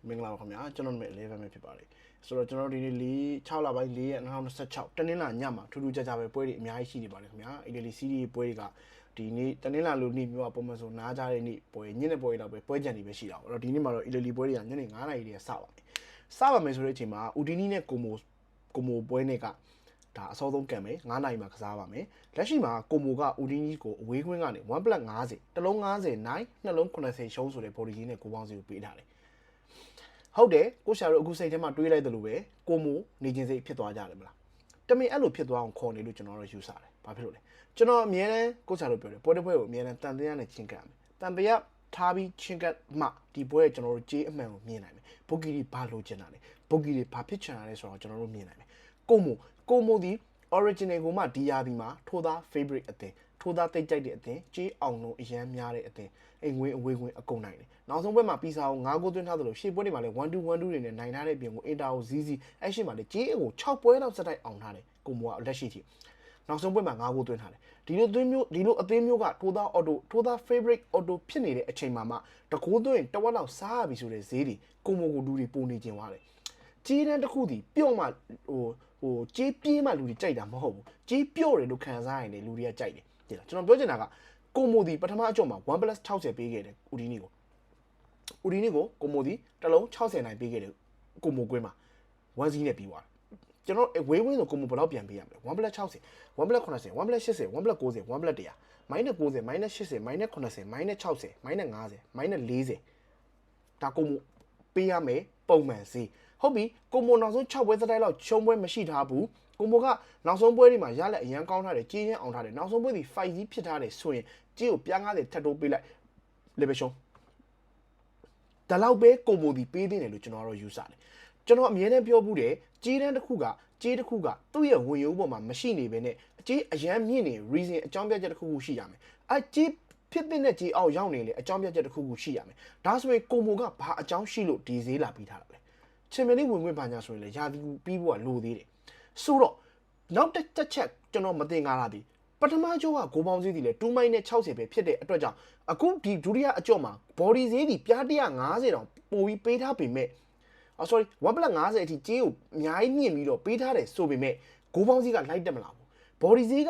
မင်္ဂလာပါခင်ဗျာကျွန်တော်နာမည်11ပဲဖြစ်ပါတယ်ဆိုတော့ကျွန်တော်ဒီနေ့6လပိုင်း4ရက်2026တနင်္လာညမှာထူးထူးခြားခြားပဲပွဲတွေအများကြီးရှိနေပါတယ်ခင်ဗျာအီတလီစီးရီးပွဲတွေကဒီနေ့တနင်္လာလိုနေ့မျိုးကပုံမှန်ဆိုနားကြတဲ့နေ့ပွဲညနေပွဲတော့ပဲပွဲကြံနေပဲရှိတာပေါ့အဲ့တော့ဒီနေ့မှာတော့အီတလီပွဲတွေကညနေ9:00နာရီတည်းစပါမယ်ဆိုတဲ့အချိန်မှာဦးဒီနီနဲ့ကိုမိုပွဲနဲ့ကဒါအစောဆုံးကံမယ်9:00နာရီမှာကစားပါမယ်လက်ရှိမှာကိုမိုကဦးဒီနီကိုအဝေးခွင်းကနေ1+50တစ်လုံး50နိုင်နှလုံး80ရှုံးဆိုတဲ့ဘော်ဒီကြီးနဲ့ကိုပေါင်းစီကိုပေးထားတယ်ဟုတ်တယ်ကိုရှာတို့အခုစိတ်ထဲမှာတွေးလိုက်တယ်လို့ပဲကိုမိုနေချင်းစိတ်ဖြစ်သွားကြတယ်မလားတမင်အဲ့လိုဖြစ်သွားအောင်ခေါ်နေလို့ကျွန်တော်တို့ယူဆတယ်ဘာဖြစ်လို့လဲကျွန်တော်အမြဲတမ်းကိုရှာတို့ပြောတယ်ပွဲတစ်ပွဲကိုအမြဲတမ်းတန်တရားနဲ့ချင်းကပ်မယ်တန်တရားထားပြီးချင်းကပ်မှဒီပွဲကျွန်တော်တို့ကြေးအမှန်ကိုမြင်နိုင်မယ်ဘုတ်ကီတွေဘာလိုချင်တာလဲဘုတ်ကီတွေဘာဖြစ်ချင်တာလဲဆိုတော့ကျွန်တော်တို့မြင်နိုင်မယ်ကိုမိုဒီ original ကိုမှဒီယာဒီမှာထိုးသား favorite အသင်းထိုးသားတိတ်ကြိုက်တဲ့အသင်းကြေးအောင်လုံးအရန်များတဲ့အသင်းအိမ်ဝင်းအဝေးခွင်းအကုန်နိုင်တယ်နောက်ဆုံးပွဲမှာပီစာကို9 ဂိုးသွင်းထားသလိုရှေ့ပွဲတွေမှာလည်း1-2တွေနဲ့နိုင်ထားတဲ့အပြင်ကိုအင်တာကိုဇီအဲ့ရှေ့မှာလည်းကြေးကို6ပွဲလောက်စတိုက်အောင်ထားတယ်ကိုမိုကလက်ရှိထိနောက်ဆုံးပွဲမှာ9 ဂိုးသွင်းထားတယ်ဒီလိုအသင်းမျိုးကထိုးသား auto ထိုးသား favorite auto ဖြစ်နေတဲ့အချိန်မှာမှတကိုးသွင်းတဝက်လောက်စားရပြီဆိုတဲ့ဈေးတွေကိုမိုကိုလူတွေပုံနေကျင်သွားတယ်ကြေးတန်းတစ်ခုစီပြုတ်မှကြေးပြေးမှလူတွေကြိုက်တာမဟုတ်ဘူးကြေးပြော့တယ်လို့ခံစားရင်လေလူတွေကကြိုက်တယ်ကျွန်တော်ပြောချင်တာကကိုမိုဒီပထမအကြော့မှာ1+60ပေးခဲ့တယ်ဦးဒီနီကိုကိုမိုဒီတစ်လုံး60နိုင်ပေးခဲ့တယ်ကိုမိုကွင်းမှာ1 စီးနဲ့ပြီးသွားတယ်ကျွန်တော်ဝေးဝင်းဆိုကိုမိုဘယ်လောက်ပြန်ပေးရမလဲ1+60 1+80 1+80 1+90 1+90 1+100 -90 -80 -80 -90 -60 -40ဒါကိုမိုပေးရမယ်ပုံမှန်စီဟုတ်ပြီကိုမိုနောက်ဆုံး6ပွဲစတိုက်လောက်ရှုံးပွဲမရှိထားဘူးကိုမိုကနောက်ဆုံးပွဲတွေမှာရလက်အရန်ကောင်းထားတယ်ကြေးရန်အောင်ထားတယ်နောက်ဆုံးပွဲဒီ5စီးဖြစ်ထားတယ်ဆိုရင်ကြေးကိုပြား90ထပ်တိုးပေးလိုက်လေပဲရှုံးဒါလောက်ပဲကိုမိုဒီပေးသေးတယ်လို့ကျွန်တော်တို့ယူဆတယ်ကျွန်တော်အမြဲတမ်းပြောဘူးတယ်ကြေးတန်းတစ်ခုကသူ့ရဲ့ဝင်ရုံပေါ်မှာမရှိနေဘဲနဲ့ကြေးအရန်မြင့်နေ reason အကြောင်းပြချက်တစ်ခုရှိရမယ်ကြေးဖြစ်တဲ့ကြေးအောက်ရောက်နေလေအကြောင်းပြချက်တစ်ခုရှိရမယ်ဒါဆိုရင်ကိုမိုကဘာအကြောင်းရှိလို့ဒီဈေးလာပြီးထားတာလဲချင်မလေးဝင်ခွင့်ပါညာဆိုရင်လေယာတီပြီးဖို့ကလိုသေးတယ်ဆိုတော့နောက်တစ်ချက်ကျွန်တော်မတင်ကားလာသည်ပထမကျောကဂိုးပေါင်းဈေးဒီလေ2မိုင်းနဲ့60ပဲဖြစ်တဲ့အတွက်ကြောင့်အခုဒီဒုတိယအကျော့မှာ body ဈေးဒီပြား150တောင်ပို့ပြီးပေးထားပေမဲ့sorry 1+50အထိကြေးကိုအများကြီးမြင့်ပြီးတော့ပေးထားတယ်ဆိုပေမဲ့ဂိုးပေါင်းဈေးကလိုက်တက်မလာဘူး body ဈေးက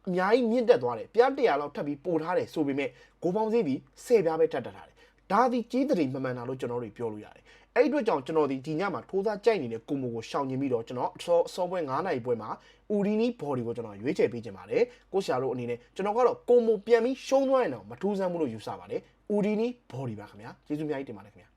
အများကြီးမြင့်တက်သွားတယ်ပြား100လောက်ထပ်ပြီးပို့ထားတယ်ဆိုပေမဲ့ဂိုးပေါင်းဈေးဒီ10ပြားပဲထပ်တက်ထားတယ်ဒါဒီကြေးတရီမှန်တာလို့ကျွန်တော်တို့ပြောလို့ရတယ်အဲ့အတွက်ကြောင့်ကျွန်တော်ဒီညမှာထိုးသားကြိုက်နေတဲ့ကိုမိုကိုရှောင်ကျင်ပြီးတော့ကျွန်တော်စောပွဲ9 နာရီပွဲမှာဦးဒီနီဘော်ဒီကိုကျွန်တော်ရွေးချယ်ပေးခြင်းပါတယ်ကိုရှာတို့အနေနဲ့ကျွန်တော်ကတော့ကိုမိုပြန်ပြီးရှုံးသွားရင်တော့မထူးဆန်းဘူးလို့ယူဆပါတယ်ဦးဒီနီဘော်ဒီပါခင်ဗျာကျေးဇူးအများကြီးတင်ပါတယ်ခင်ဗျာ